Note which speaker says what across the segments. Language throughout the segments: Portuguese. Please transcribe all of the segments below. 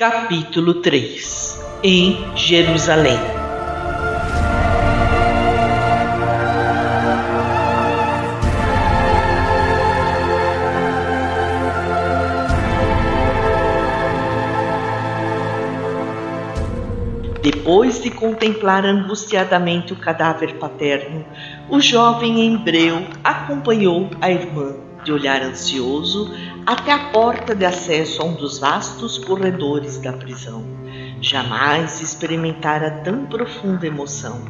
Speaker 1: Capítulo 3 Em Jerusalém. Depois de contemplar angustiadamente o cadáver paterno, o jovem hebreu acompanhou a irmã, de olhar ansioso, até a porta de acesso a um dos vastos corredores da prisão. Jamais experimentara tão profunda emoção.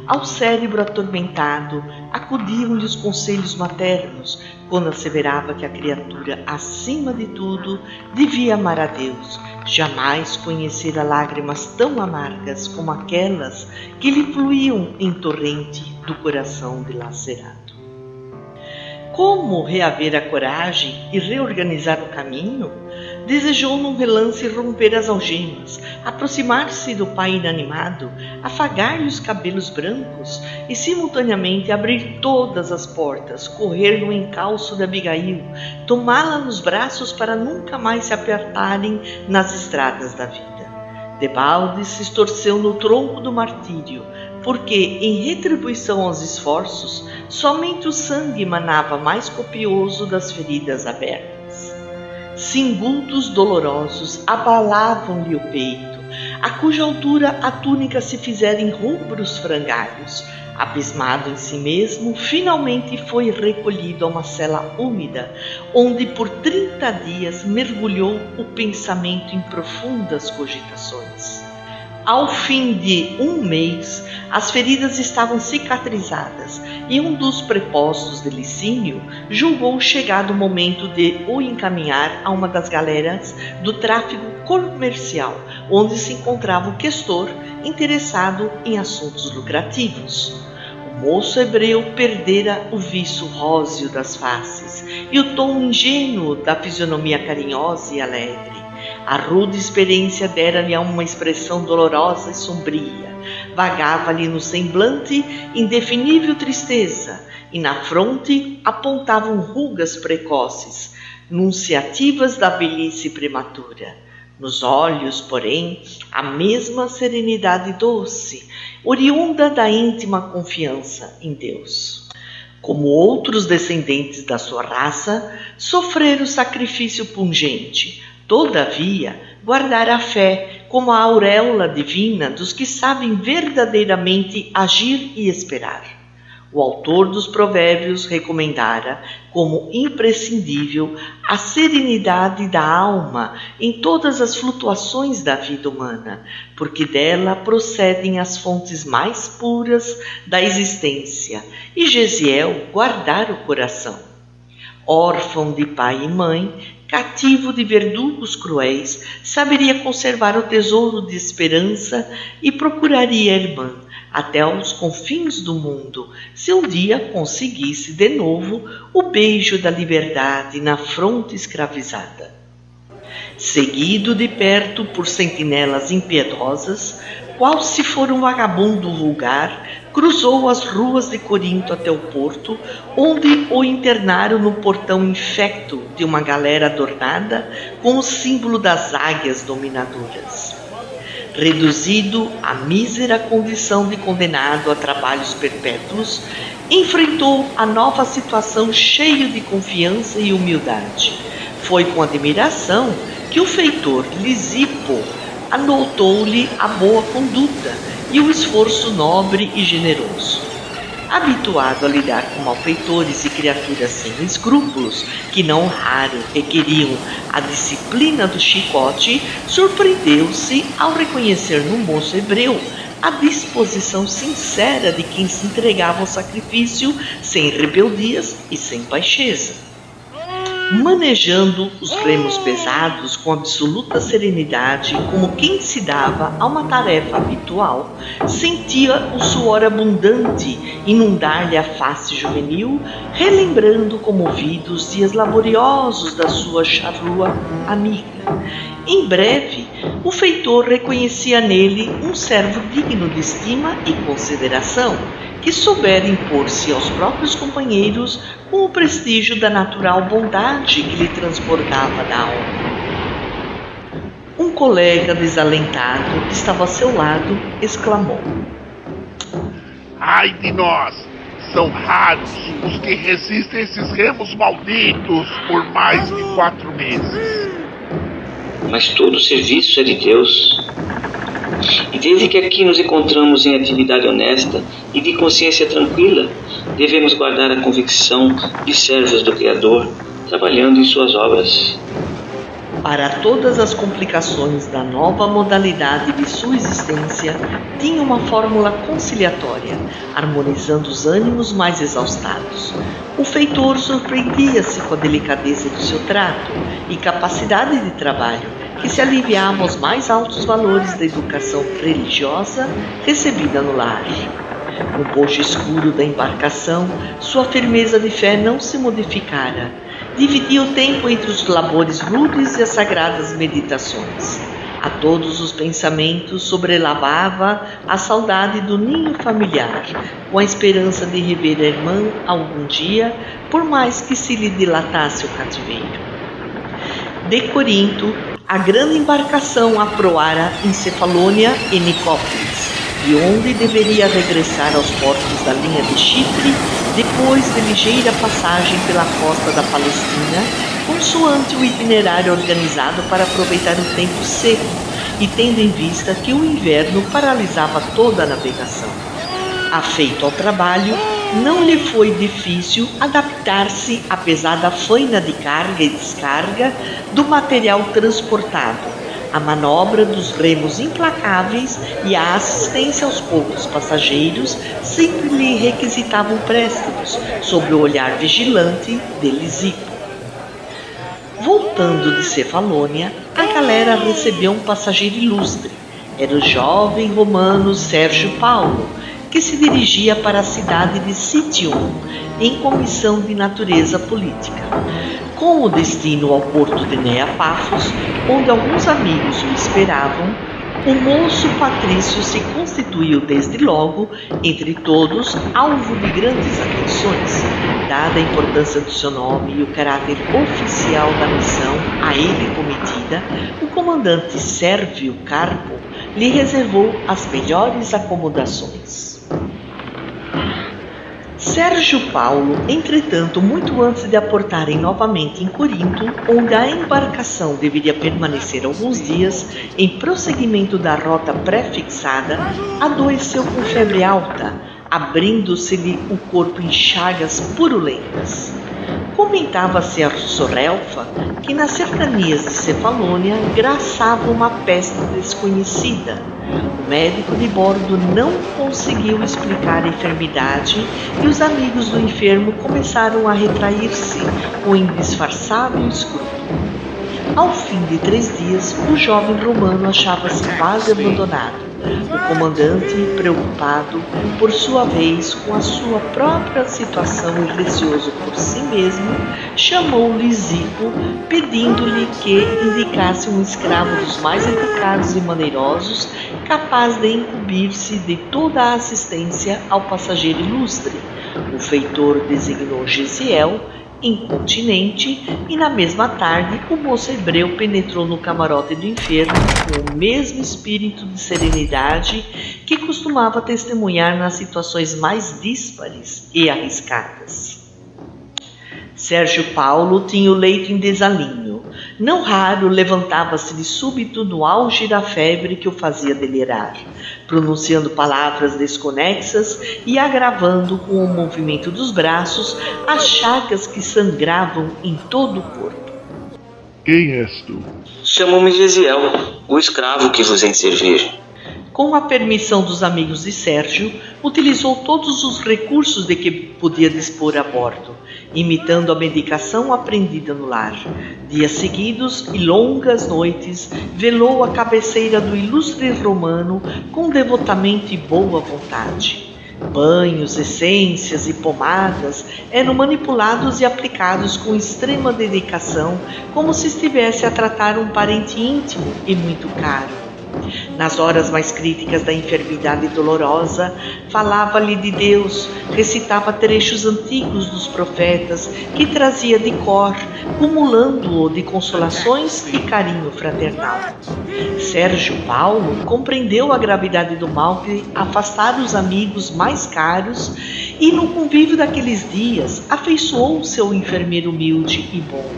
Speaker 1: Ao cérebro atormentado, acudiam-lhe os conselhos maternos, quando asseverava que a criatura, acima de tudo, devia amar a Deus. Jamais conhecera lágrimas tão amargas como aquelas que lhe fluíam em torrente do coração dilacerado. Como reaver a coragem e reorganizar o caminho? Desejou num relance romper as algemas, aproximar-se do pai inanimado, afagar-lhe os cabelos brancos e simultaneamente abrir todas as portas, correr no encalço de Abigail, tomá-la nos braços para nunca mais se apertarem nas estradas da vida. Debalde se estorceu no tronco do martírio, porque, em retribuição aos esforços, somente o sangue manava mais copioso das feridas abertas. Singultos dolorosos abalavam-lhe o peito, a cuja altura a túnica se fizera em rubros frangalhos. Abismado em si mesmo, finalmente foi recolhido a uma cela úmida, onde por 30 dias mergulhou o pensamento em profundas cogitações. Ao fim de 1 mês, as feridas estavam cicatrizadas e um dos prepostos de Licínio julgou chegado o momento de o encaminhar a uma das galeras do tráfego comercial, onde se encontrava o questor interessado em assuntos lucrativos. O moço hebreu perdera o viço róseo das faces e o tom ingênuo da fisionomia carinhosa e alegre. A rude experiência dera-lhe uma expressão dolorosa e sombria. Vagava-lhe no semblante indefinível tristeza, e na fronte apontavam rugas precoces, nunciativas da velhice prematura. Nos olhos, porém, a mesma serenidade doce, oriunda da íntima confiança em Deus. Como outros descendentes da sua raça, sofreram sacrifício pungente. Todavia, guardar a fé como a auréola divina dos que sabem verdadeiramente agir e esperar. O autor dos Provérbios recomendara como imprescindível a serenidade da alma em todas as flutuações da vida humana, porque dela procedem as fontes mais puras da existência, e Gesiel guardara o coração. Órfão de pai e mãe, cativo de verdugos cruéis, saberia conservar o tesouro de esperança e procuraria a irmã até aos confins do mundo, se um dia conseguisse de novo o beijo da liberdade na fronte escravizada. Seguido de perto por sentinelas impiedosas, qual se for um vagabundo vulgar, cruzou as ruas de Corinto até o porto, onde o internaram no portão infecto de uma galera adornada com o símbolo das águias dominadoras. Reduzido à mísera condição de condenado a trabalhos perpétuos, enfrentou a nova situação cheio de confiança e humildade. Foi com admiração que o feitor Lisipo anotou-lhe a boa conduta e o esforço nobre e generoso. Habituado a lidar com malfeitores e criaturas sem escrúpulos, que não raro requeriam a disciplina do chicote, surpreendeu-se ao reconhecer no moço hebreu a disposição sincera de quem se entregava ao sacrifício sem rebeldias e sem baixeza. Manejando os remos pesados com absoluta serenidade, como quem se dava a uma tarefa habitual, sentia o suor abundante inundar-lhe a face juvenil, relembrando comovido os dias laboriosos da sua charrua amiga. Em breve, o feitor reconhecia nele um servo digno de estima e consideração, que soubera impor-se aos próprios companheiros com o prestígio da natural bondade que lhe transbordava da alma. Um colega desalentado que estava ao seu lado exclamou:
Speaker 2: Ai de nós! São raros os que resistem a esses remos malditos por mais de 4 meses.
Speaker 3: Mas todo serviço é de Deus. E desde que aqui nos encontramos em atividade honesta e de consciência tranquila, devemos guardar a convicção de servos do Criador, trabalhando em suas obras.
Speaker 1: Para todas as complicações da nova modalidade de sua existência, tinha uma fórmula conciliatória, harmonizando os ânimos mais exaustados. O feitor surpreendia-se com a delicadeza do seu trato e capacidade de trabalho, que se aliviava aos mais altos valores da educação religiosa recebida no lar. No bojo escuro da embarcação, sua firmeza de fé não se modificara. Dividia o tempo entre os labores rudes e as sagradas meditações. A todos os pensamentos sobrelavava a saudade do ninho familiar, com a esperança de rever a irmã algum dia, por mais que se lhe dilatasse o cativeiro. De Corinto, a grande embarcação aproara em Cefalônia e Nicópolis, de onde deveria regressar aos portos da linha de Chipre, depois de ligeira passagem pela costa da Palestina, consoante o itinerário organizado para aproveitar o tempo seco e tendo em vista que o inverno paralisava toda a navegação. Afeito ao trabalho, não lhe foi difícil adaptar-se à pesada faina de carga e descarga do material transportado, a manobra dos remos implacáveis e a assistência aos poucos passageiros sempre lhe requisitavam préstimos, sob o olhar vigilante de Lisipo. Voltando de Cefalônia, a galera recebeu um passageiro ilustre. Era o jovem romano Sérgio Paulo, que se dirigia para a cidade de Citium, em comissão de natureza política. Com o destino ao porto de Neapafos, onde alguns amigos o esperavam, o moço patrício se constituiu desde logo, entre todos, alvo de grandes atenções. Dada a importância do seu nome e o caráter oficial da missão a ele cometida, o comandante Sérvio Carpo lhe reservou as melhores acomodações. Sérgio Paulo, entretanto, muito antes de aportarem novamente em Corinto, onde a embarcação deveria permanecer alguns dias em prosseguimento da rota pré-fixada, adoeceu com febre alta, abrindo-se-lhe o corpo em chagas purulentas. Comentava-se a Sorelfa que nas cercanias de Cefalônia graçava uma peste desconhecida. O médico de bordo não conseguiu explicar a enfermidade e os amigos do enfermo começaram a retrair-se com indisfarçável escrúpulo. Ao fim de 3 dias, o jovem romano achava-se quase abandonado. O comandante, preocupado, por sua vez, com a sua própria situação e receoso por si mesmo, chamou Lisipo, pedindo-lhe que indicasse um escravo dos mais educados e maneirosos, capaz de incumbir-se de toda a assistência ao passageiro ilustre. O feitor designou Gesiel, incontinente, e na mesma tarde o moço hebreu penetrou no camarote do enfermo com o mesmo espírito de serenidade que costumava testemunhar nas situações mais díspares e arriscadas. Sérgio Paulo tinha o leito em desalinho. Não raro levantava-se de súbito no auge da febre que o fazia delirar, pronunciando palavras desconexas e agravando com o movimento dos braços as chagas que sangravam em todo o corpo.
Speaker 2: Quem és tu?
Speaker 3: Chamo-me Gesiel, o escravo que vos hei de servir.
Speaker 1: Com a permissão dos amigos de Sérgio, utilizou todos os recursos de que podia dispor a bordo, imitando a medicação aprendida no lar. Dias seguidos e longas noites, velou a cabeceira do ilustre romano com devotamento e boa vontade. Banhos, essências e pomadas eram manipulados e aplicados com extrema dedicação, como se estivesse a tratar um parente íntimo e muito caro. Nas horas mais críticas da enfermidade dolorosa, falava-lhe de Deus, recitava trechos antigos dos profetas que trazia de cor, cumulando-o de consolações e carinho fraternal. Sérgio Paulo compreendeu a gravidade do mal que afastara os amigos mais caros e, no convívio daqueles dias, afeiçoou-se ao enfermeiro humilde e bom.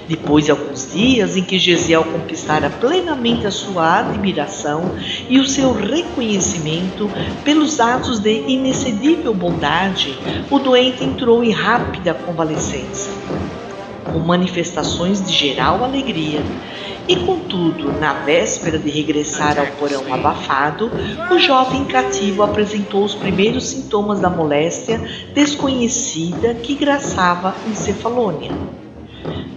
Speaker 1: Depois de alguns dias em que Gesiel conquistara plenamente a sua admiração e o seu reconhecimento pelos atos de inexcedível bondade, o doente entrou em rápida convalescença, com manifestações de geral alegria. E, contudo, na véspera de regressar ao porão abafado, o jovem cativo apresentou os primeiros sintomas da moléstia desconhecida que graçava em Cefalônia.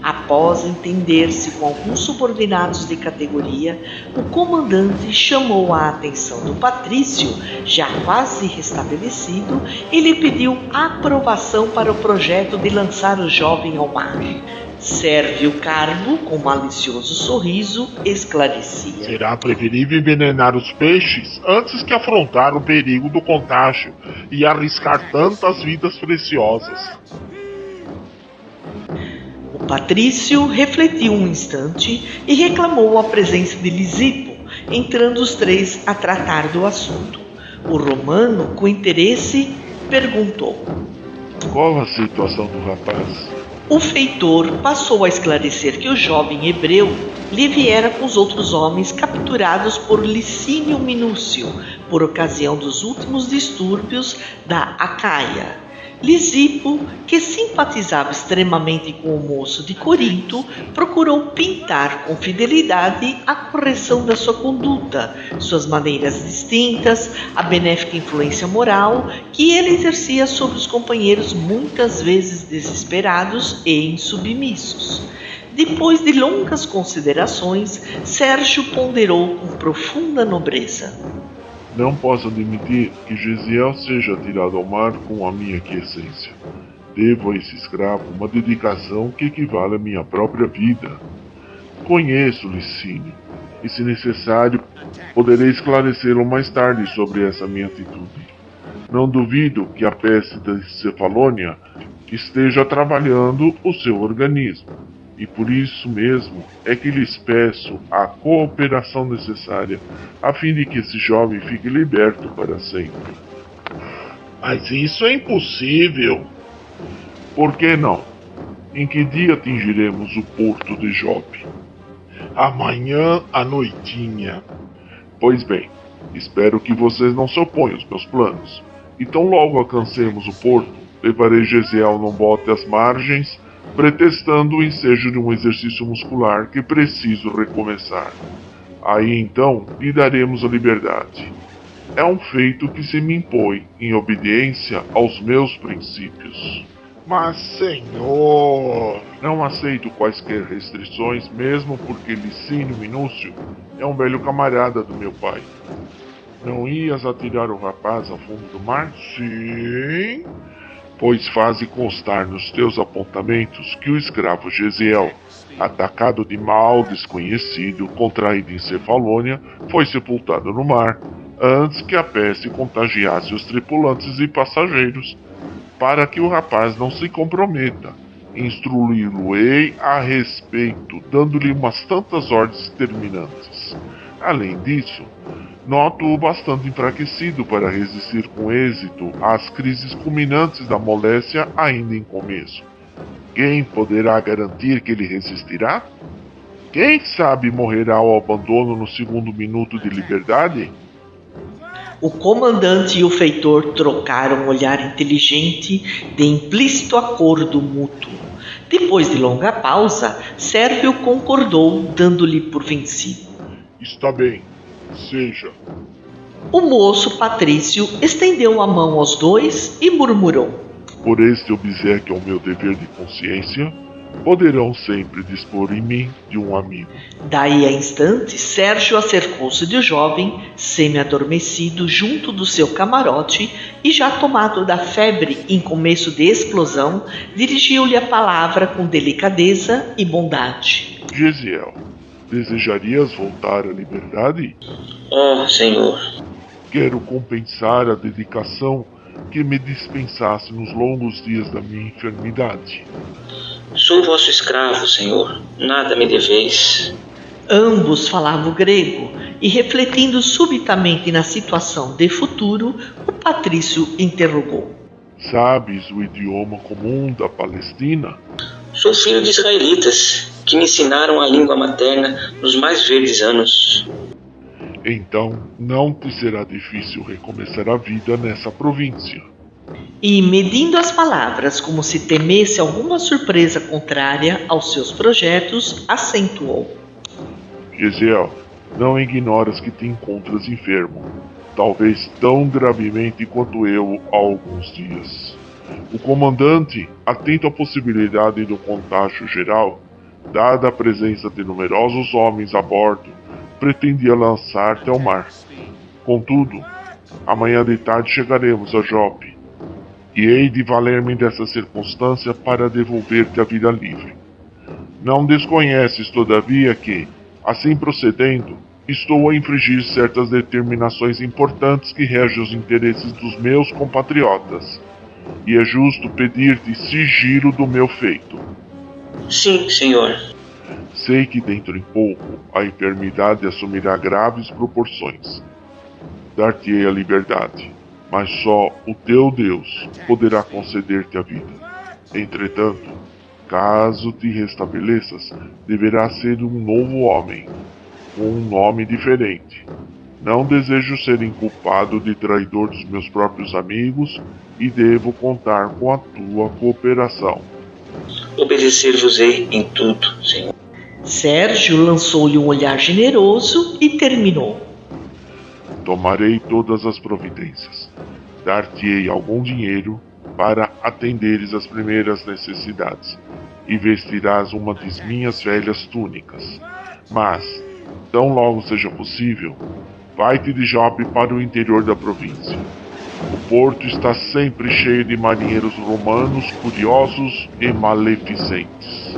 Speaker 1: Após entender-se com alguns subordinados de categoria, o comandante chamou a atenção do patrício, já quase restabelecido, e lhe pediu aprovação para o projeto de lançar o jovem ao mar. Sérvio Carbo, com malicioso sorriso, esclarecia:
Speaker 2: será preferível envenenar os peixes antes que afrontar o perigo do contágio e arriscar tantas vidas preciosas.
Speaker 1: O patrício refletiu um instante e reclamou a presença de Lisipo, entrando os três a tratar do assunto. O romano, com interesse, perguntou:
Speaker 2: qual a situação do rapaz?
Speaker 1: O feitor passou a esclarecer que o jovem hebreu lhe viera com os outros homens capturados por Licínio Minúcio, por ocasião dos últimos distúrbios da Acaia. Lisipo, que simpatizava extremamente com o moço de Corinto, procurou pintar com fidelidade a correção da sua conduta, suas maneiras distintas, a benéfica influência moral que ele exercia sobre os companheiros muitas vezes desesperados e insubmissos. Depois de longas considerações, Sérgio ponderou com profunda nobreza:
Speaker 2: não posso admitir que Gesiel seja tirado ao mar com a minha quiescência. Devo a esse escravo uma dedicação que equivale à minha própria vida. Conheço Licínio, e se necessário, poderei esclarecê-lo mais tarde sobre essa minha atitude. Não duvido que a peste da Cefalônia esteja trabalhando o seu organismo, e por isso mesmo é que lhes peço a cooperação necessária, a fim de que esse jovem fique liberto para sempre.
Speaker 4: Mas isso é impossível.
Speaker 2: Por que não? Em que dia atingiremos o porto de Jope?
Speaker 4: Amanhã à noitinha.
Speaker 2: Pois bem, espero que vocês não se oponham aos meus planos. E tão logo alcancemos o porto, levarei Gesiel num bote às margens, pretextando o ensejo de um exercício muscular que preciso recomeçar. Aí então lhe daremos a liberdade. É um feito que se me impõe em obediência aos meus princípios.
Speaker 4: Mas, senhor...
Speaker 2: Não aceito quaisquer restrições, mesmo porque Licínio Minúcio é um velho camarada do meu pai. Não ias atirar o rapaz ao fundo do mar?
Speaker 4: Sim...
Speaker 2: Pois faze constar nos teus apontamentos que o escravo Gesiel, atacado de mal desconhecido, contraído em Cefalônia, foi sepultado no mar, antes que a peste contagiasse os tripulantes e passageiros. Para que o rapaz não se comprometa, instruí-lo-ei a respeito, dando-lhe umas tantas ordens terminantes. Além disso, noto-o bastante enfraquecido para resistir com êxito às crises culminantes da moléstia ainda em começo. Quem poderá garantir que ele resistirá? Quem sabe morrerá ao abandono no segundo minuto de liberdade?
Speaker 1: O comandante e o feitor trocaram um olhar inteligente de implícito acordo mútuo. Depois de longa pausa, Sérvio concordou, dando-lhe por vencido.
Speaker 2: Está bem, seja.
Speaker 1: O moço patrício estendeu a mão aos dois e murmurou:
Speaker 2: por este obséquio ao meu dever de consciência, poderão sempre dispor em mim de um amigo.
Speaker 1: Daí a instantes, Sérgio acercou-se do jovem, semi-adormecido, junto do seu camarote, e já tomado da febre em começo de explosão, dirigiu-lhe a palavra com delicadeza e bondade.
Speaker 2: Gesiel, Desejarias voltar à liberdade?
Speaker 3: Oh, Senhor,
Speaker 2: Quero compensar a dedicação que me dispensasse nos longos dias da minha enfermidade.
Speaker 3: sou vosso escravo, Senhor, nada me deveis.
Speaker 1: Ambos falavam grego e, refletindo subitamente na situação de futuro, o patrício interrogou.
Speaker 2: Sabes o idioma comum da Palestina?
Speaker 3: Sou filho de israelitas, que me ensinaram a língua materna nos mais verdes anos.
Speaker 2: Então não te será difícil recomeçar a vida nessa província.
Speaker 1: E, medindo as palavras como se temesse alguma surpresa contrária aos seus projetos, acentuou.
Speaker 2: Gesiel, não ignoras que te encontras enfermo, talvez tão gravemente quanto eu há alguns dias. O comandante, atento à possibilidade do contágio geral, dada a presença de numerosos homens a bordo, pretendia lançar-te ao mar. Contudo, amanhã de tarde chegaremos a Jope, e hei de valer-me dessa circunstância para devolver-te a vida livre. Não desconheces, todavia, que, assim procedendo, estou a infringir certas determinações importantes que regem os interesses dos meus compatriotas, e é justo pedir-te sigilo do meu feito.
Speaker 3: Sim, Senhor.
Speaker 2: Sei que dentro em pouco a enfermidade assumirá graves proporções. Dar-te-ei a liberdade, mas só o teu Deus poderá conceder-te a vida. Entretanto, caso te restabeleças, deverás ser um novo homem, com um nome diferente. Não desejo ser inculpado de traidor dos meus próprios amigos e devo contar com a tua cooperação.
Speaker 3: Obedecer-vos-ei em tudo, Senhor.
Speaker 1: Sérgio lançou-lhe um olhar generoso e terminou.
Speaker 2: Tomarei todas as providências. Dar-te-ei algum dinheiro para atenderes às primeiras necessidades, e vestirás uma de minhas velhas túnicas. Mas, tão logo seja possível, vai-te de Jope para o interior da província. O porto está sempre cheio de marinheiros romanos curiosos e maleficentes.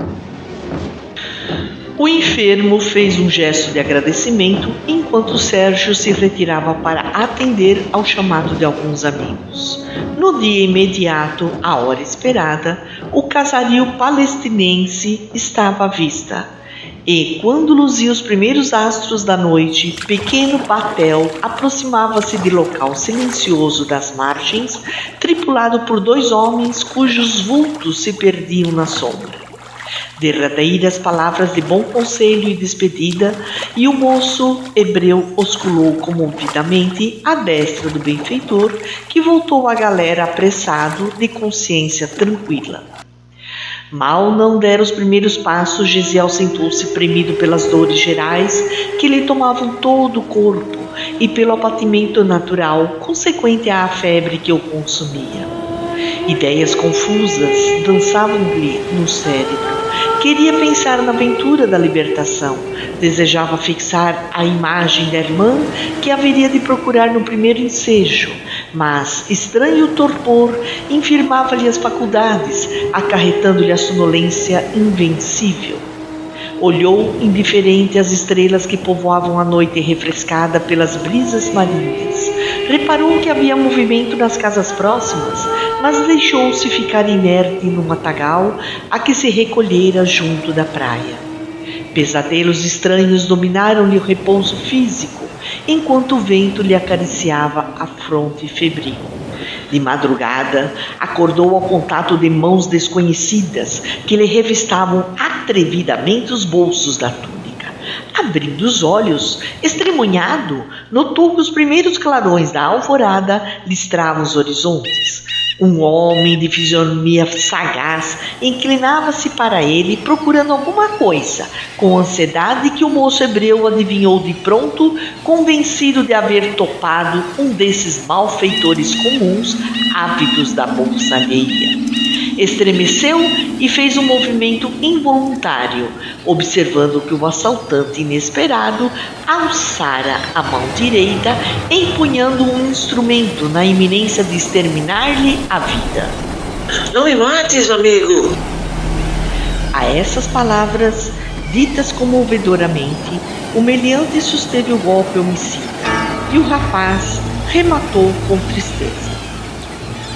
Speaker 1: O enfermo fez um gesto de agradecimento enquanto Sérgio se retirava para atender ao chamado de alguns amigos. No dia imediato, à hora esperada, o casario palestinense estava à vista. E, quando luzia os primeiros astros da noite, pequeno batel aproximava-se de local silencioso das margens, tripulado por 2 homens cujos vultos se perdiam na sombra. Derradeiras palavras de bom conselho e despedida, e o moço hebreu osculou comovidamente à destra do benfeitor, que voltou à galera apressado, de consciência tranquila. Mal não dera os primeiros passos, Gesiel sentou-se premido pelas dores gerais que lhe tomavam todo o corpo e pelo abatimento natural consequente à febre que o consumia. Ideias confusas dançavam-lhe no cérebro. Queria pensar na aventura da libertação. Desejava fixar a imagem da irmã que haveria de procurar no primeiro ensejo, mas estranho torpor infirmava-lhe as faculdades, acarretando-lhe a sonolência invencível. Olhou indiferente as estrelas que povoavam a noite refrescada pelas brisas marinhas. Reparou que havia movimento nas casas próximas, mas deixou-se ficar inerte num matagal a que se recolhera junto da praia. Pesadelos estranhos dominaram-lhe o repouso físico, enquanto o vento lhe acariciava a fronte febril. De madrugada, acordou ao contato de mãos desconhecidas que lhe revistavam atrevidamente os bolsos da túnica. Abrindo os olhos, estremunhado, notou que os primeiros clarões da alvorada listravam os horizontes. Um homem de fisionomia sagaz inclinava-se para ele procurando alguma coisa, com ansiedade que o moço hebreu adivinhou de pronto, convencido de haver topado um desses malfeitores comuns, ávidos da bolsa alheia. Estremeceu e fez um movimento involuntário, observando que o assaltante inesperado alçara a mão direita, empunhando um instrumento na iminência de exterminar-lhe a vida.
Speaker 3: Não me mates, amigo!
Speaker 1: A essas palavras, ditas comovedoramente, o meliante susteve o golpe homicida e o rapaz rematou com tristeza.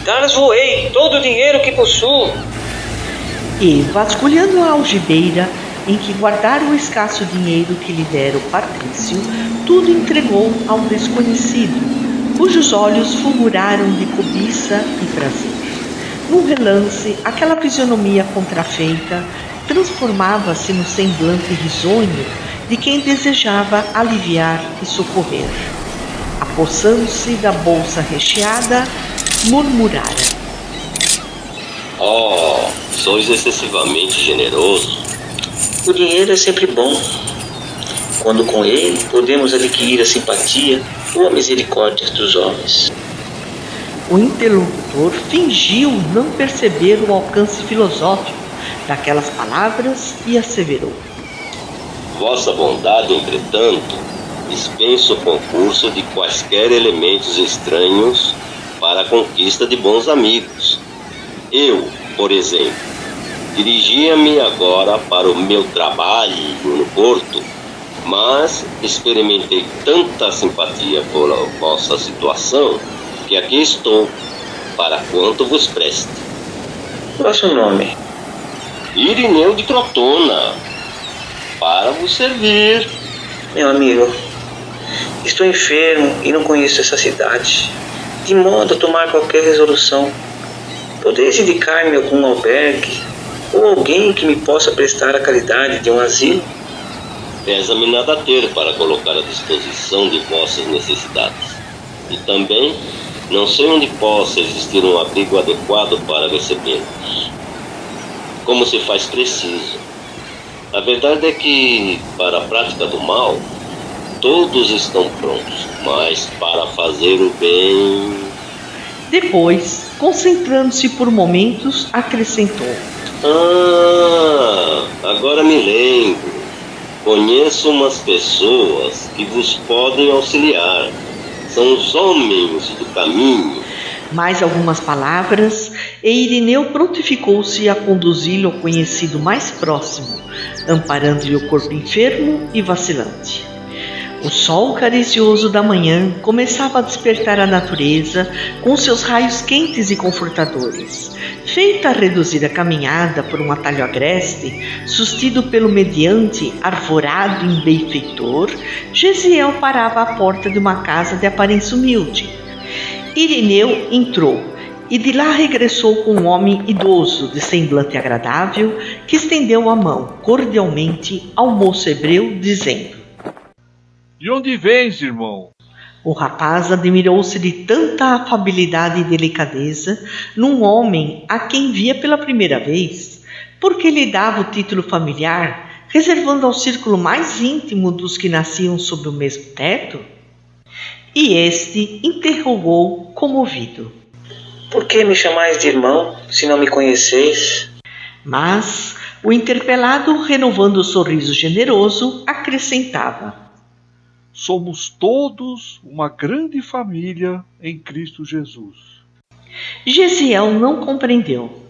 Speaker 3: Dar-lhes-vos-ei todo o dinheiro que possuo.
Speaker 1: E, vasculhando a algibeira em que guardara o escasso dinheiro que lhe dera o patrício, tudo entregou ao desconhecido, cujos olhos fulguraram de cobiça e prazer. Num relance, aquela fisionomia contrafeita transformava-se no semblante risonho de quem desejava aliviar e socorrer. Apossando-se da bolsa recheada, murmurara:
Speaker 5: Oh, sois excessivamente generoso.
Speaker 3: O dinheiro é sempre bom, quando com ele podemos adquirir a simpatia ou a misericórdia dos homens.
Speaker 1: O interlocutor fingiu não perceber o alcance filosófico daquelas palavras e asseverou:
Speaker 5: Vossa bondade, entretanto, dispensa o concurso de quaisquer elementos estranhos para a conquista de bons amigos. Eu, por exemplo, dirigia-me agora para o meu trabalho no porto, mas experimentei tanta simpatia pela vossa situação que aqui estou, para quanto vos preste.
Speaker 3: Vosso nome?
Speaker 5: Irineu de Crotona, para vos servir.
Speaker 3: Meu amigo, estou enfermo e não conheço essa cidade, de modo a tomar qualquer resolução. Podeis indicar-me algum albergue ou alguém que me possa prestar a caridade de um asilo?
Speaker 5: Pesa-me nada ter para colocar à disposição de vossas necessidades. E também não sei onde possa existir um abrigo adequado para recebê-los. Como se faz preciso. A verdade é que, para a prática do mal, todos estão prontos, mas para fazer o bem...
Speaker 1: Depois, concentrando-se por momentos, acrescentou:
Speaker 5: Agora me lembro. Conheço umas pessoas que vos podem auxiliar. São os homens do caminho.
Speaker 1: Mais algumas palavras, e Irineu prontificou-se a conduzi-lo ao conhecido mais próximo, amparando-lhe o corpo enfermo e vacilante. O sol caricioso da manhã começava a despertar a natureza com seus raios quentes e confortadores. Feita a reduzir a caminhada por um atalho agreste, sustido pelo mediante arvorado em benfeitor, Gesiel parava à porta de uma casa de aparência humilde. Irineu entrou e de lá regressou com um homem idoso de semblante agradável que estendeu a mão cordialmente ao moço hebreu, dizendo:
Speaker 6: De onde vens, irmão?
Speaker 1: O rapaz admirou-se de tanta afabilidade e delicadeza num homem a quem via pela primeira vez, porque lhe dava o título familiar, reservando ao círculo mais íntimo dos que nasciam sob o mesmo teto. E este interrogou comovido:
Speaker 3: Por que me chamais de irmão, se não me conheceis?
Speaker 1: Mas o interpelado, renovando o sorriso generoso, acrescentava:
Speaker 6: Somos todos uma grande família em Cristo Jesus.
Speaker 1: Gesiel não compreendeu.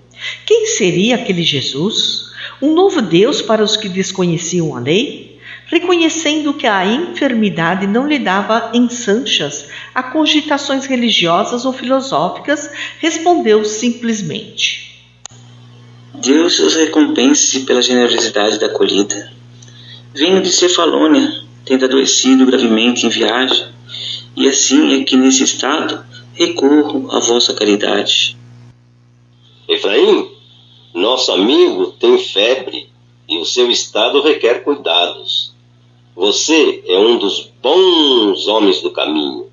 Speaker 1: Quem seria aquele Jesus? Um novo Deus para os que desconheciam a lei? Reconhecendo que a enfermidade não lhe dava ensanchas a cogitações religiosas ou filosóficas, respondeu simplesmente:
Speaker 3: Deus os recompense pela generosidade da acolhida. Venho de Cefalônia, tendo adoecido gravemente em viagem, e assim é que nesse estado recorro à vossa caridade.
Speaker 5: Efraim, nosso amigo tem febre e o seu estado requer cuidados. Você é um dos bons homens do caminho.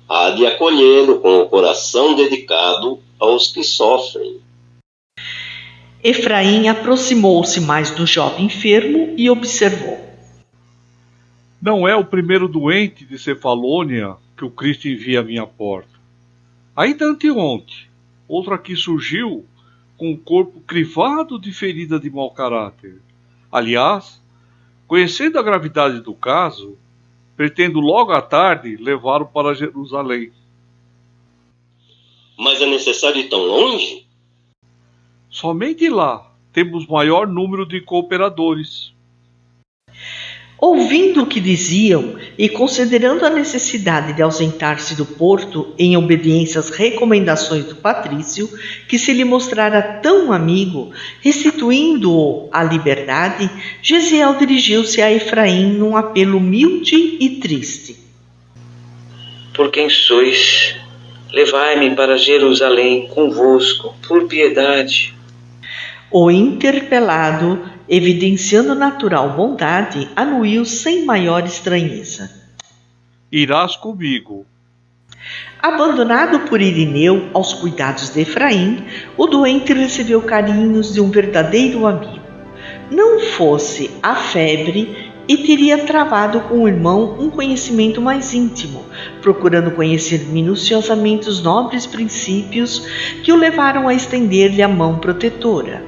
Speaker 5: Há de acolhê-lo com o coração dedicado aos que sofrem.
Speaker 1: Efraim aproximou-se mais do jovem enfermo e observou:
Speaker 6: Não é o primeiro doente de Cefalônia que o Cristo envia à minha porta. Ainda anteontem, outro aqui surgiu com o corpo crivado de ferida de mau caráter. Aliás, conhecendo a gravidade do caso, pretendo logo à tarde levá-lo para Jerusalém.
Speaker 5: Mas é necessário ir tão longe?
Speaker 6: Somente lá temos maior número de cooperadores.
Speaker 1: Ouvindo o que diziam e considerando a necessidade de ausentar-se do porto em obediência às recomendações do patrício, que se lhe mostrara tão amigo, restituindo-o à liberdade, Gesiel dirigiu-se a Efraim num apelo humilde e triste.
Speaker 3: Por quem sois? Levai-me para Jerusalém convosco, por piedade.
Speaker 1: O interpelado, evidenciando natural bondade, anuiu sem maior estranheza.
Speaker 6: Irás comigo.
Speaker 1: Abandonado por Irineu aos cuidados de Efraim, o doente recebeu carinhos de um verdadeiro amigo. Não fosse a febre, e teria travado com o irmão um conhecimento mais íntimo, procurando conhecer minuciosamente os nobres princípios que o levaram a estender-lhe a mão protetora.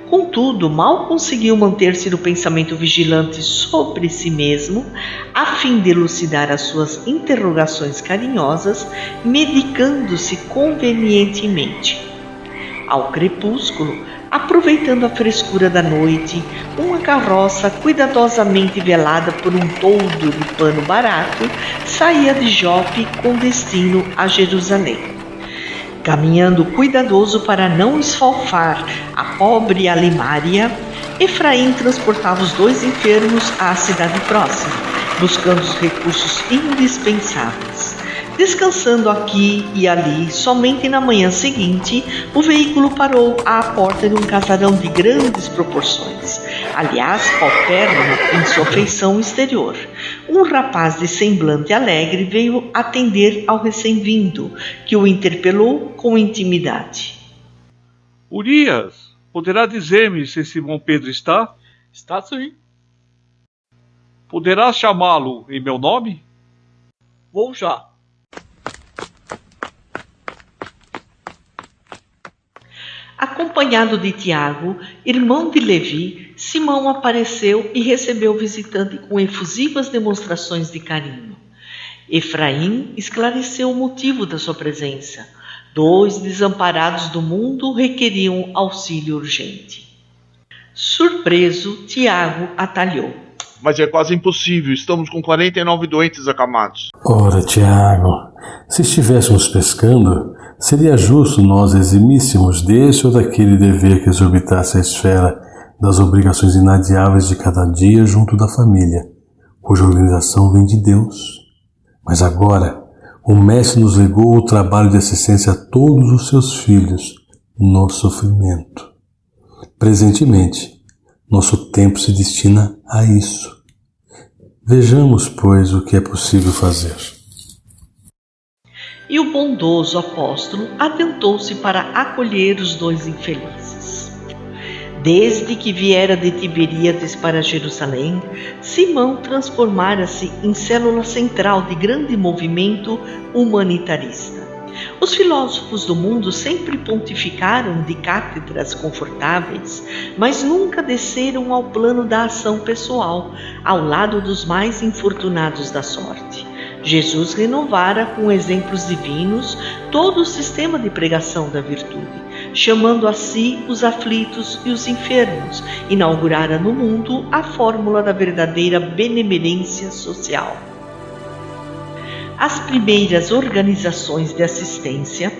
Speaker 1: Contudo, mal conseguiu manter-se no pensamento vigilante sobre si mesmo, a fim de elucidar as suas interrogações carinhosas, medicando-se convenientemente. Ao crepúsculo, aproveitando a frescura da noite, uma carroça cuidadosamente velada por um toldo de pano barato saía de Jope com destino a Jerusalém. Caminhando cuidadoso para não esfalfar a pobre Alimária, Efraim transportava os 2 enfermos à cidade próxima, buscando os recursos indispensáveis. Descansando aqui e ali, somente na manhã seguinte, o veículo parou à porta de um casarão de grandes proporções, aliás, paupérrimo em sua feição exterior. Um rapaz de semblante alegre veio atender ao recém-vindo, que o interpelou com intimidade.
Speaker 6: Urias, poderá dizer-me se Simão Pedro está?
Speaker 7: Está sim.
Speaker 6: Poderás chamá-lo em meu nome?
Speaker 7: Vou já.
Speaker 1: Acompanhado de Tiago, irmão de Levi, Simão apareceu e recebeu o visitante com efusivas demonstrações de carinho. Efraim esclareceu o motivo da sua presença. 2 desamparados do mundo requeriam auxílio urgente. Surpreso, Tiago atalhou.
Speaker 4: Mas é quase impossível, estamos com 49 doentes acamados.
Speaker 8: Ora, Tiago, se estivéssemos pescando, seria justo nós eximíssemos desse ou daquele dever que exorbitasse a esfera das obrigações inadiáveis de cada dia junto da família, cuja organização vem de Deus. Mas agora, o Mestre nos legou o trabalho de assistência a todos os seus filhos no sofrimento. Presentemente, nosso tempo se destina a isso. Vejamos, pois, o que é possível fazer.
Speaker 1: E o bondoso apóstolo atentou-se para acolher os 2 infelizes. Desde que viera de Tiberíades para Jerusalém, Simão transformara-se em célula central de grande movimento humanitarista. Os filósofos do mundo sempre pontificaram de cátedras confortáveis, mas nunca desceram ao plano da ação pessoal, ao lado dos mais infortunados da sorte. Jesus renovara com exemplos divinos todo o sistema de pregação da virtude, chamando a si os aflitos e os enfermos, inaugurara no mundo a fórmula da verdadeira benemerência social. As primeiras organizações de assistência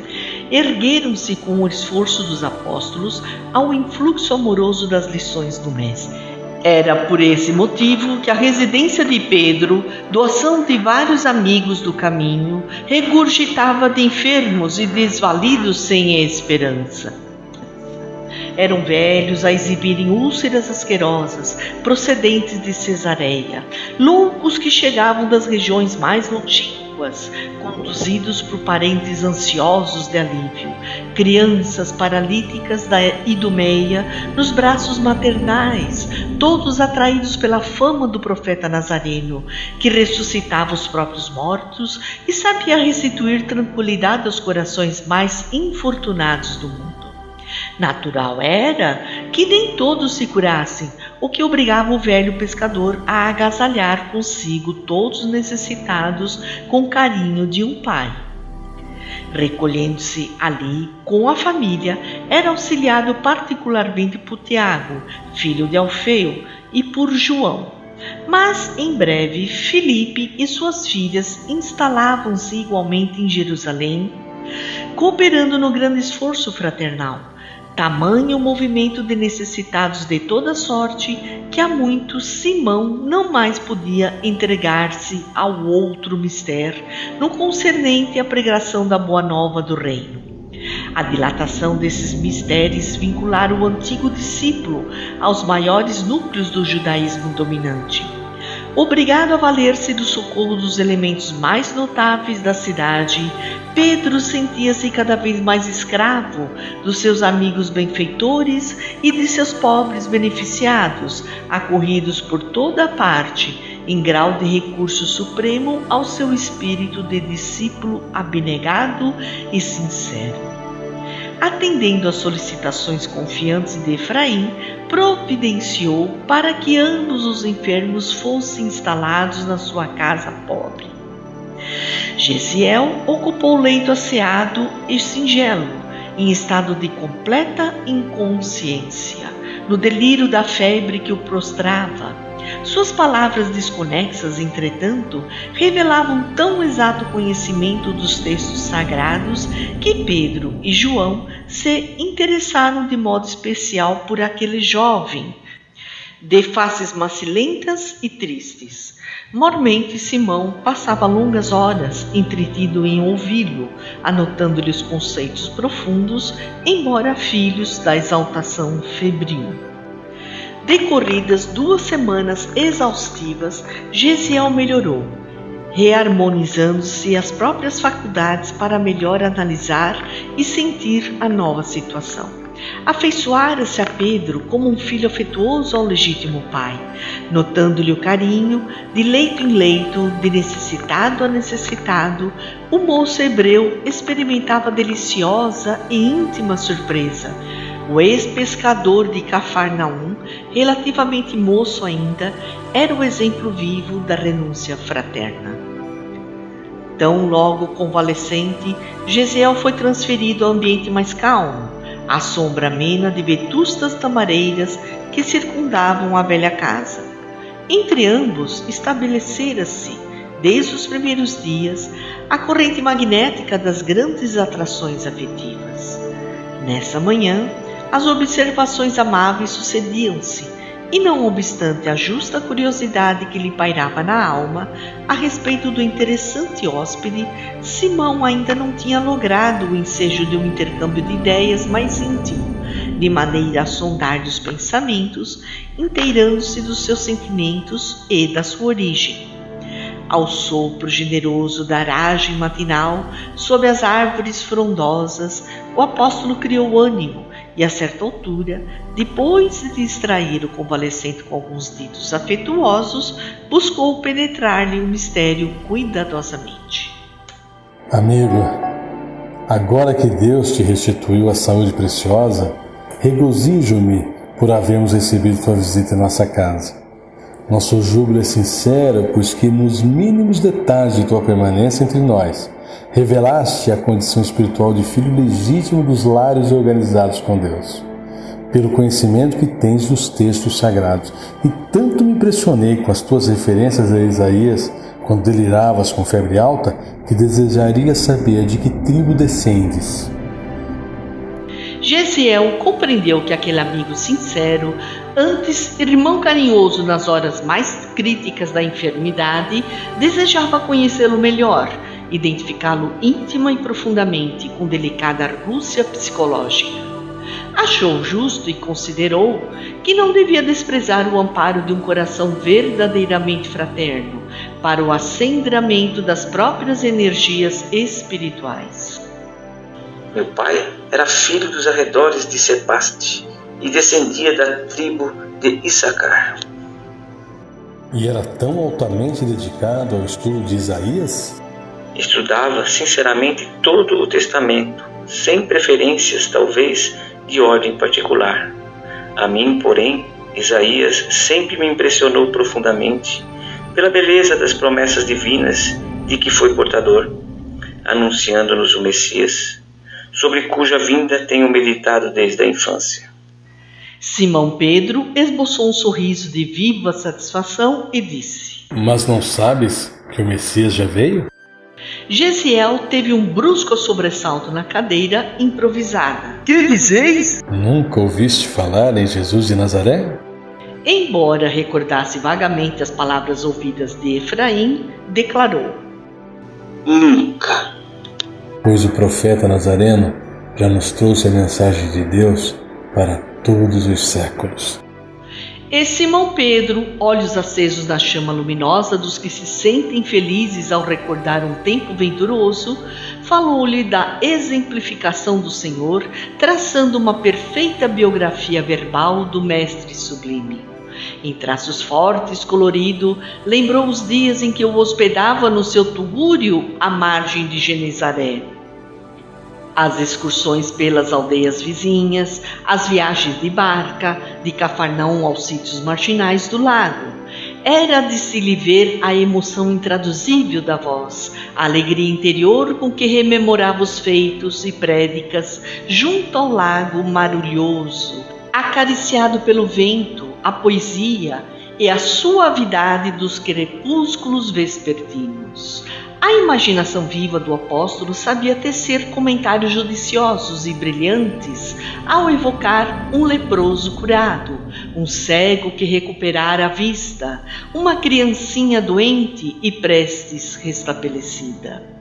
Speaker 1: ergueram-se com o esforço dos apóstolos ao influxo amoroso das lições do Mestre. Era por esse motivo que a residência de Pedro, doação de vários amigos do caminho, regurgitava de enfermos e desvalidos sem esperança. Eram velhos a exibirem úlceras asquerosas, procedentes de Cesareia, loucos que chegavam das regiões mais longínquas, conduzidos por parentes ansiosos de alívio, crianças paralíticas da Idumeia nos braços maternais, todos atraídos pela fama do profeta Nazareno, que ressuscitava os próprios mortos e sabia restituir tranquilidade aos corações mais infortunados do mundo. Natural era que nem todos se curassem, o que obrigava o velho pescador a agasalhar consigo todos os necessitados com o carinho de um pai. Recolhendo-se ali com a família, era auxiliado particularmente por Tiago, filho de Alfeu, e por João. Mas, em breve, Filipe e suas filhas instalavam-se igualmente em Jerusalém, cooperando no grande esforço fraternal. Tamanho o movimento de necessitados de toda sorte que a muitos Simão não mais podia entregar-se ao outro mistério no concernente à pregação da boa nova do reino. A dilatação desses mistérios vincularam o antigo discípulo aos maiores núcleos do judaísmo dominante. Obrigado a valer-se do socorro dos elementos mais notáveis da cidade, Pedro sentia-se cada vez mais escravo dos seus amigos benfeitores e de seus pobres beneficiados, acorridos por toda a parte, em grau de recurso supremo ao seu espírito de discípulo abnegado e sincero. Atendendo às solicitações confiantes de Efraim, providenciou para que ambos os enfermos fossem instalados na sua casa pobre. Gesiel ocupou o leito asseado e singelo, em estado de completa inconsciência, no delírio da febre que o prostrava. Suas palavras desconexas, entretanto, revelavam tão exato conhecimento dos textos sagrados que Pedro e João se interessaram de modo especial por aquele jovem, de faces macilentas e tristes. Mormente Simão passava longas horas entretido em ouvi-lo, anotando-lhe os conceitos profundos, embora filhos da exaltação febril. Decorridas 2 semanas exaustivas, Gesiel melhorou, reharmonizando-se as próprias faculdades para melhor analisar e sentir a nova situação. Afeiçoara-se a Pedro como um filho afetuoso ao legítimo pai, notando-lhe o carinho, de leito em leito, de necessitado a necessitado. O moço hebreu experimentava deliciosa e íntima surpresa. O ex-pescador de Cafarnaum, relativamente moço ainda, era o exemplo vivo da renúncia fraterna. Tão logo convalescente, Gesiel foi transferido ao ambiente mais calmo, à sombra amena de vetustas tamareiras que circundavam a velha casa. Entre ambos estabelecera-se, desde os primeiros dias, a corrente magnética das grandes atrações afetivas. Nessa manhã, as observações amáveis sucediam-se, e não obstante a justa curiosidade que lhe pairava na alma a respeito do interessante hóspede, Simão ainda não tinha logrado o ensejo de um intercâmbio de ideias mais íntimo, de maneira a sondar-lhe os pensamentos, inteirando-se dos seus sentimentos e da sua origem. Ao sopro generoso da aragem matinal, sob as árvores frondosas, o apóstolo criou ânimo e, a certa altura, depois de distrair o convalescente com alguns ditos afetuosos, buscou penetrar-lhe o mistério cuidadosamente.
Speaker 8: Amigo, agora que Deus te restituiu a saúde preciosa, regozijo-me por havermos recebido tua visita em nossa casa. Nosso júbilo é sincero, pois que nos mínimos detalhes de tua permanência entre nós, revelaste a condição espiritual de filho legítimo dos lares organizados com Deus. Pelo conhecimento que tens dos textos sagrados, e tanto me impressionei com as tuas referências a Isaías, quando deliravas com febre alta, que desejaria saber de que tribo descendes.
Speaker 1: Gesiel compreendeu que aquele amigo sincero, antes irmão carinhoso nas horas mais críticas da enfermidade, desejava conhecê-lo melhor, identificá-lo íntima e profundamente com delicada argúcia psicológica. Achou justo e considerou que não devia desprezar o amparo de um coração verdadeiramente fraterno para o acendramento das próprias energias espirituais.
Speaker 3: Meu pai era filho dos arredores de Sebaste e descendia da tribo de Issacar.
Speaker 8: E era tão altamente dedicado ao estudo de Isaías?
Speaker 3: Estudava sinceramente todo o Testamento, sem preferências talvez de ordem particular. A mim, porém, Isaías sempre me impressionou profundamente pela beleza das promessas divinas de que foi portador, anunciando-nos o Messias, sobre cuja vinda tenho meditado desde a infância.
Speaker 1: Simão Pedro esboçou um sorriso de viva satisfação e disse:
Speaker 8: Mas não sabes que o Messias já veio?
Speaker 1: Gesiel teve um brusco sobressalto na cadeira improvisada.
Speaker 7: Que dizeis?
Speaker 8: Nunca ouviste falar em Jesus de Nazaré?
Speaker 1: Embora recordasse vagamente as palavras ouvidas de Efraim, declarou:
Speaker 3: Nunca.
Speaker 8: Pois o profeta Nazareno já nos trouxe a mensagem de Deus para todos os séculos.
Speaker 1: E Simão Pedro, olhos acesos na chama luminosa dos que se sentem felizes ao recordar um tempo venturoso, falou-lhe da exemplificação do Senhor, traçando uma perfeita biografia verbal do Mestre Sublime. Em traços fortes, colorido, lembrou os dias em que o hospedava no seu tugúrio à margem de Genezaré. As excursões pelas aldeias vizinhas, as viagens de barca, de Cafarnaum aos sítios marginais do lago. Era de se lhe ver a emoção intraduzível da voz, a alegria interior com que rememorava os feitos e prédicas junto ao lago marulhoso, acariciado pelo vento, a poesia e a suavidade dos crepúsculos vespertinos. A imaginação viva do apóstolo sabia tecer comentários judiciosos e brilhantes ao evocar um leproso curado, um cego que recuperara a vista, uma criancinha doente e prestes restabelecida.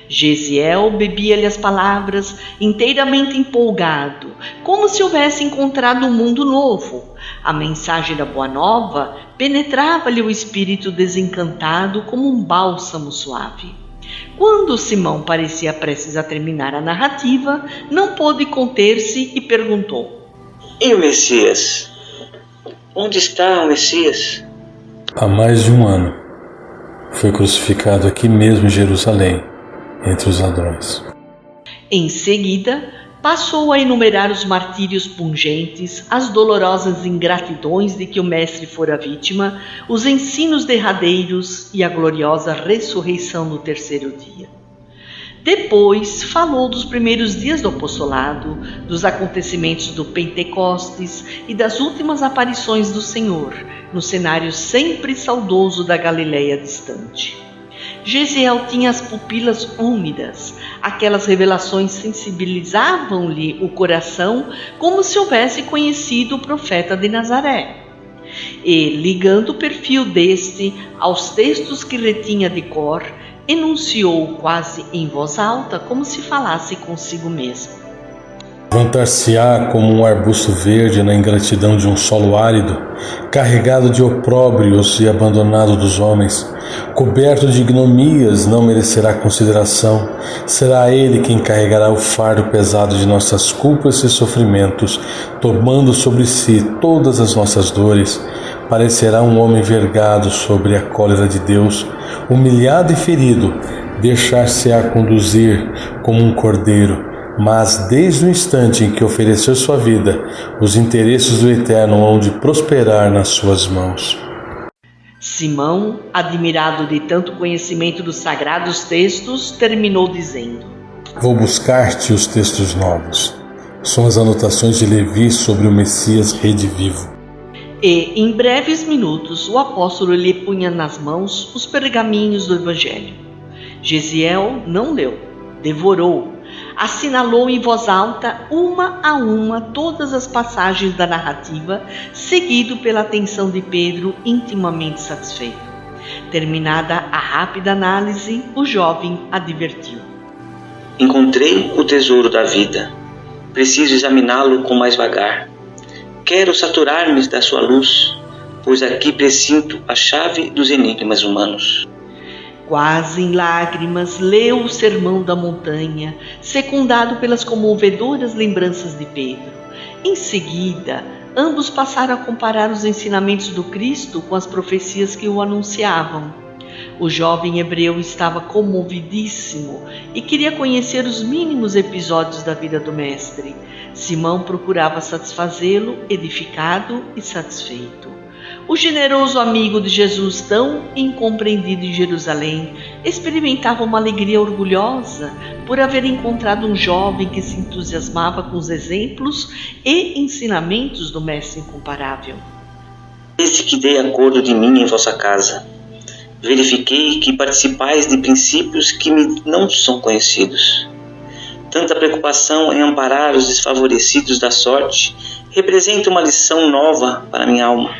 Speaker 1: Gesiel bebia-lhe as palavras inteiramente empolgado, como se houvesse encontrado um mundo novo. A mensagem da Boa Nova penetrava-lhe o espírito desencantado como um bálsamo suave. Quando Simão parecia prestes a terminar a narrativa, não pôde conter-se e perguntou:
Speaker 3: E o Messias? Onde está o Messias?
Speaker 8: Há mais de 1 ano. Foi crucificado aqui mesmo em Jerusalém, entre os ladrões.
Speaker 1: Em seguida, passou a enumerar os martírios pungentes, as dolorosas ingratidões de que o mestre fora vítima, os ensinos derradeiros e a gloriosa ressurreição no 3º dia. Depois falou dos primeiros dias do apostolado, dos acontecimentos do Pentecostes e das últimas aparições do Senhor, no cenário sempre saudoso da Galileia distante. Gesiel tinha as pupilas úmidas. Aquelas revelações sensibilizavam-lhe o coração como se houvesse conhecido o profeta de Nazaré. E, ligando o perfil deste aos textos que retinha de cor, enunciou quase em voz alta, como se falasse consigo mesmo.
Speaker 8: Levantar-se-á como um arbusto verde na ingratidão de um solo árido, carregado de opróbrios e abandonado dos homens, coberto de ignomias, não merecerá consideração. Será ele quem carregará o fardo pesado de nossas culpas e sofrimentos, tomando sobre si todas as nossas dores. Parecerá um homem vergado sobre a cólera de Deus, humilhado e ferido, deixar-se-á conduzir como um cordeiro. Mas desde o instante em que ofereceu sua vida, os interesses do Eterno hão de prosperar nas suas mãos.
Speaker 1: Simão, admirado de tanto conhecimento dos sagrados textos, terminou dizendo:
Speaker 8: Vou buscar-te os textos novos. São as anotações de Levi sobre o Messias redivivo.
Speaker 1: E, em breves minutos, o apóstolo lhe punha nas mãos os pergaminhos do Evangelho. Gesiel não leu, devorou. Assinalou em voz alta, uma a uma, todas as passagens da narrativa, seguido pela atenção de Pedro, intimamente satisfeito. Terminada a rápida análise, o jovem advertiu:
Speaker 3: Encontrei o tesouro da vida. Preciso examiná-lo com mais vagar. Quero saturar-me da sua luz, pois aqui presinto a chave dos enigmas humanos.
Speaker 1: Quase em lágrimas, leu o Sermão da Montanha, secundado pelas comovedoras lembranças de Pedro. Em seguida, ambos passaram a comparar os ensinamentos do Cristo com as profecias que o anunciavam. O jovem hebreu estava comovidíssimo e queria conhecer os mínimos episódios da vida do Mestre. Simão procurava satisfazê-lo, edificado e satisfeito. O generoso amigo de Jesus, tão incompreendido em Jerusalém, experimentava uma alegria orgulhosa por haver encontrado um jovem que se entusiasmava com os exemplos e ensinamentos do Mestre incomparável.
Speaker 3: Desde que dei acordo de mim em vossa casa, verifiquei que participais de princípios que me não são conhecidos. Tanta preocupação em amparar os desfavorecidos da sorte representa uma lição nova para minha alma.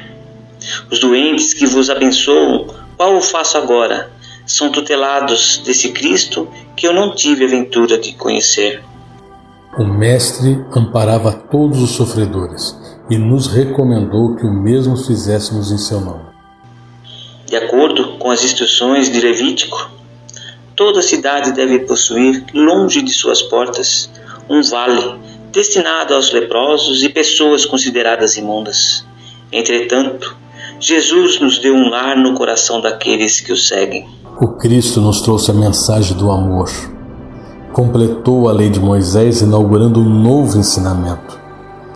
Speaker 3: Os doentes que vos abençoam, qual eu faço agora? São tutelados desse Cristo que eu não tive a ventura de conhecer.
Speaker 8: O Mestre amparava todos os sofredores e nos recomendou que o mesmo fizéssemos em seu nome.
Speaker 3: De acordo com as instruções de Levítico, toda cidade deve possuir, longe de suas portas, um vale destinado aos leprosos e pessoas consideradas imundas. Entretanto, Jesus nos deu um lar no coração daqueles que o seguem.
Speaker 8: O Cristo nos trouxe a mensagem do amor. Completou a lei de Moisés, inaugurando um novo ensinamento.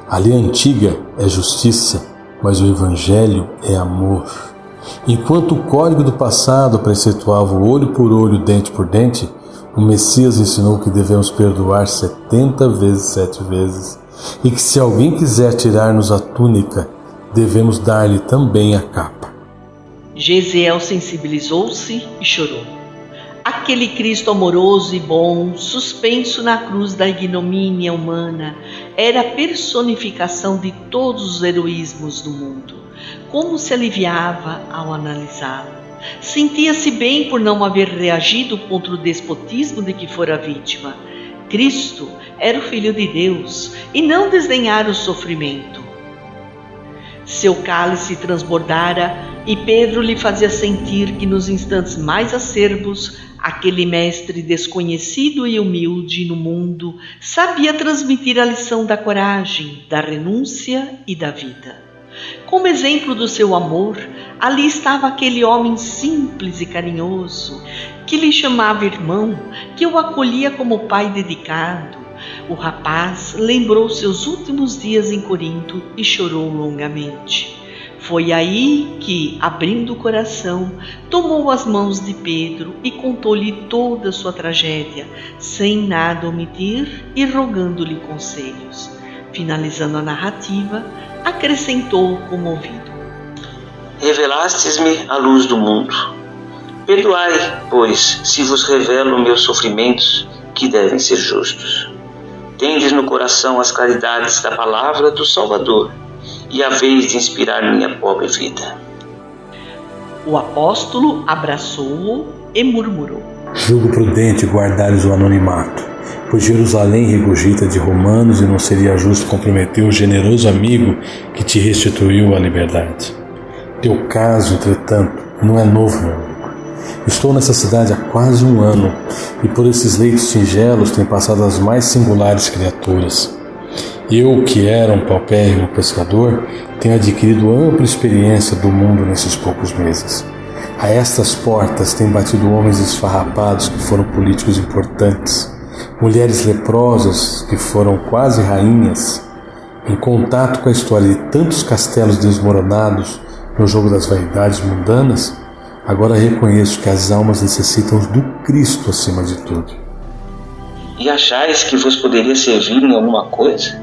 Speaker 8: A lei antiga é justiça, mas o Evangelho é amor. Enquanto o código do passado preceituava o olho por olho, dente por dente, o Messias ensinou que devemos perdoar 70 vezes 7 vezes e que se alguém quiser tirar-nos a túnica, devemos dar-lhe também a capa.
Speaker 1: Gesiel sensibilizou-se e chorou. Aquele Cristo amoroso e bom, suspenso na cruz da ignomínia humana, era a personificação de todos os heroísmos do mundo. Como se aliviava ao analisá-lo. Sentia-se bem por não haver reagido contra o despotismo de que fora vítima. Cristo era o Filho de Deus e não desdenhara o sofrimento. Seu cálice transbordara e Pedro lhe fazia sentir que nos instantes mais acerbos, aquele mestre desconhecido e humilde no mundo sabia transmitir a lição da coragem, da renúncia e da vida. Como exemplo do seu amor, ali estava aquele homem simples e carinhoso, que lhe chamava irmão, que o acolhia como pai dedicado. O rapaz lembrou seus últimos dias em Corinto e chorou longamente. Foi aí que, abrindo o coração, tomou as mãos de Pedro e contou-lhe toda a sua tragédia, sem nada omitir e rogando-lhe conselhos. Finalizando a narrativa, acrescentou comovido:
Speaker 3: Revelastes-me a luz do mundo. Perdoai, pois, se vos revelo meus sofrimentos, que devem ser justos. Tendes no coração as claridades da palavra do Salvador, e haveis de inspirar minha pobre vida.
Speaker 1: O apóstolo abraçou-o e murmurou:
Speaker 8: Julgo prudente guardares o anonimato, pois Jerusalém regurgita de romanos e não seria justo comprometer o generoso amigo que te restituiu a liberdade. Teu caso, entretanto, não é novo, meu amigo. Estou nessa cidade há quase 1 ano e por esses leitos singelos têm passado as mais singulares criaturas. Eu, que era um paupérrimo pescador, tenho adquirido ampla experiência do mundo nesses poucos meses. A estas portas têm batido homens esfarrapados que foram políticos importantes, mulheres leprosas que foram quase rainhas. Em contato com a história de tantos castelos desmoronados no jogo das vaidades mundanas, agora reconheço que as almas necessitam do Cristo acima de tudo.
Speaker 3: E achais que vos poderia servir em alguma coisa?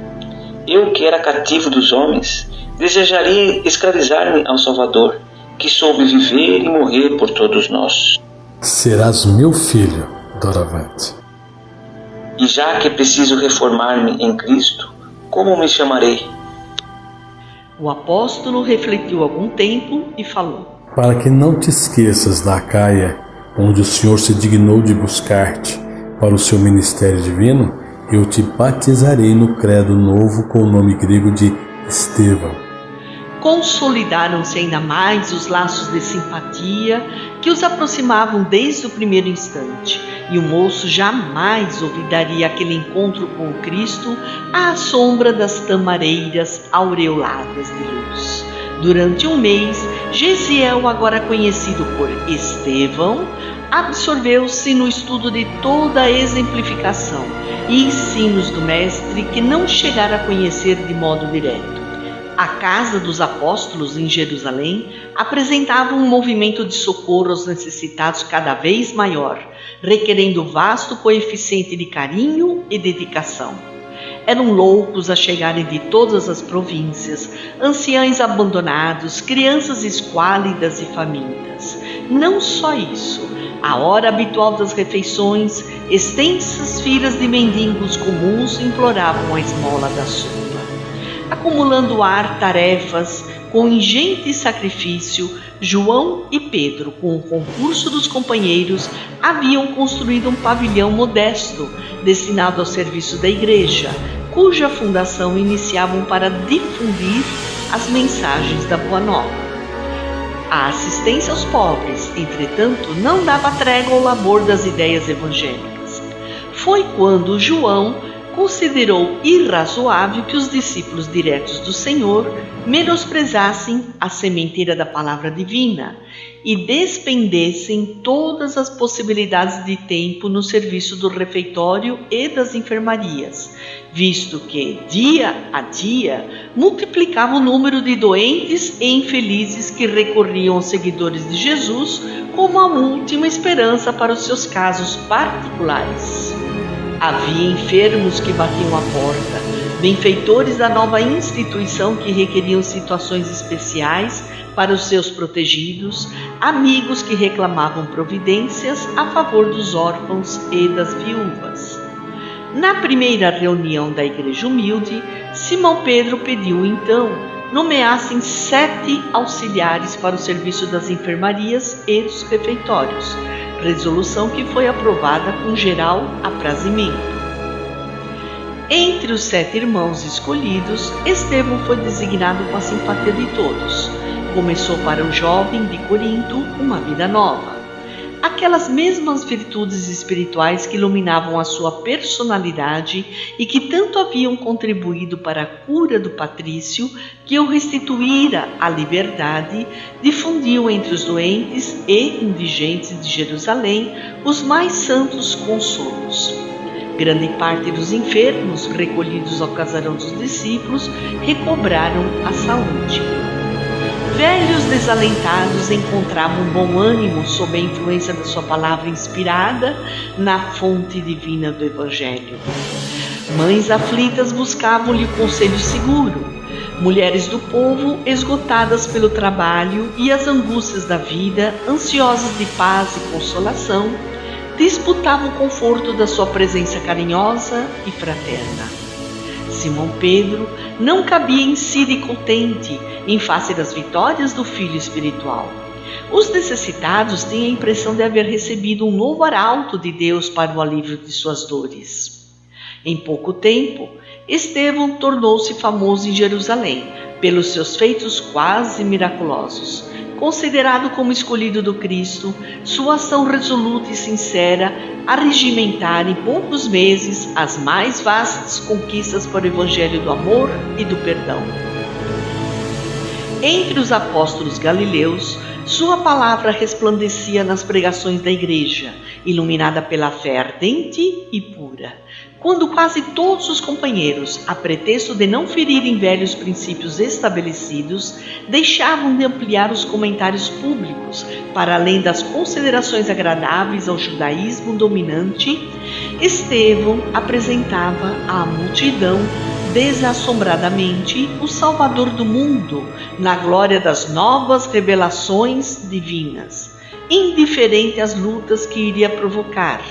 Speaker 3: Eu, que era cativo dos homens, desejaria escravizar-me ao Salvador, que soube viver e morrer por todos nós.
Speaker 8: Serás meu filho, doravante.
Speaker 3: E já que preciso reformar-me em Cristo, como me chamarei?
Speaker 1: O apóstolo refletiu algum tempo e falou:
Speaker 8: Para que não te esqueças da Acaia, onde o Senhor se dignou de buscar-te para o seu ministério divino, eu te batizarei no credo novo com o nome grego de Estevão.
Speaker 1: Consolidaram-se ainda mais os laços de simpatia que os aproximavam desde o primeiro instante, e o moço jamais olvidaria aquele encontro com o Cristo à sombra das tamareiras aureoladas de luz. Durante 1 mês, Gesiel, agora conhecido por Estevão, absorveu-se no estudo de toda a exemplificação e ensinos do mestre que não chegara a conhecer de modo direto. A Casa dos Apóstolos, em Jerusalém, apresentava um movimento de socorro aos necessitados cada vez maior, requerendo vasto coeficiente de carinho e dedicação. Eram loucos a chegarem de todas as províncias, anciães abandonados, crianças esquálidas e famintas. Não só isso, à hora habitual das refeições, extensas filas de mendigos comuns imploravam a esmola da sopa. Acumulando tarefas com ingente sacrifício, João e Pedro, com o concurso dos companheiros, haviam construído um pavilhão modesto, destinado ao serviço da igreja, cuja fundação iniciavam para difundir as mensagens da Boa Nova. A assistência aos pobres, entretanto, não dava trégua ao labor das ideias evangélicas. Foi quando João considerou irrazoável que os discípulos diretos do Senhor menosprezassem a sementeira da palavra divina e despendessem todas as possibilidades de tempo no serviço do refeitório e das enfermarias, visto que, dia a dia, multiplicava o número de doentes e infelizes que recorriam aos seguidores de Jesus como a última esperança para os seus casos particulares. Havia enfermos que batiam à porta, benfeitores da nova instituição que requeriam situações especiais para os seus protegidos, amigos que reclamavam providências a favor dos órfãos e das viúvas. Na primeira reunião da Igreja Humilde, Simão Pedro pediu então nomeassem 7 auxiliares para o serviço das enfermarias e dos refeitórios, resolução que foi aprovada com geral aprazimento. Entre os 7 irmãos escolhidos, Estevão foi designado com a simpatia de todos. Começou para o jovem de Corinto uma vida nova. Aquelas mesmas virtudes espirituais que iluminavam a sua personalidade e que tanto haviam contribuído para a cura do patrício, que o restituíra à liberdade, difundiam entre os doentes e indigentes de Jerusalém os mais santos consolos. Grande parte dos enfermos, recolhidos ao casarão dos discípulos, recobraram a saúde. Velhos desalentados encontravam bom ânimo sob a influência da sua palavra inspirada na fonte divina do Evangelho. Mães aflitas buscavam-lhe o conselho seguro. Mulheres do povo, esgotadas pelo trabalho e as angústias da vida, ansiosas de paz e consolação, disputavam o conforto da sua presença carinhosa e fraterna. Simão Pedro não cabia em si de contente em face das vitórias do filho espiritual. Os necessitados têm a impressão de haver recebido um novo arauto de Deus para o alívio de suas dores. Em pouco tempo, Estevão tornou-se famoso em Jerusalém pelos seus feitos quase miraculosos. Considerado como escolhido do Cristo, sua ação resoluta e sincera arregimentar em poucos meses as mais vastas conquistas para o Evangelho do amor e do perdão. Entre os apóstolos galileus, sua palavra resplandecia nas pregações da igreja, iluminada pela fé ardente e pura. Quando quase todos os companheiros, a pretexto de não ferirem velhos princípios estabelecidos, deixavam de ampliar os comentários públicos para além das considerações agradáveis ao judaísmo dominante, Estevão apresentava à multidão desassombradamente o Salvador do mundo na glória das novas revelações divinas, indiferente às lutas que iria provocar,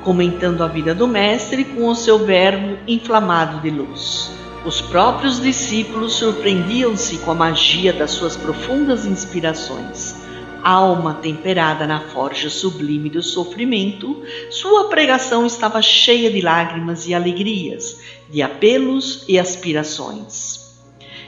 Speaker 1: comentando a vida do Mestre com o seu verbo inflamado de luz. Os próprios discípulos surpreendiam-se com a magia das suas profundas inspirações. Alma temperada na forja sublime do sofrimento, sua pregação estava cheia de lágrimas e alegrias, de apelos e aspirações.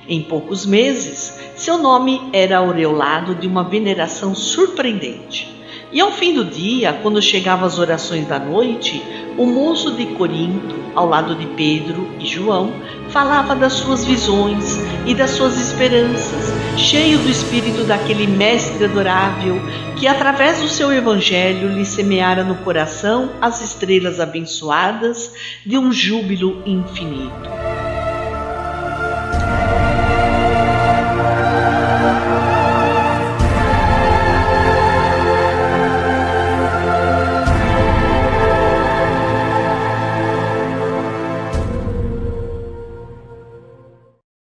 Speaker 1: Em poucos meses, seu nome era aureolado de uma veneração surpreendente. E ao fim do dia, quando chegavam as orações da noite, o moço de Corinto, ao lado de Pedro e João, falava das suas visões e das suas esperanças, cheio do espírito daquele mestre adorável que, através do seu evangelho, lhe semeara no coração as estrelas abençoadas de um júbilo infinito.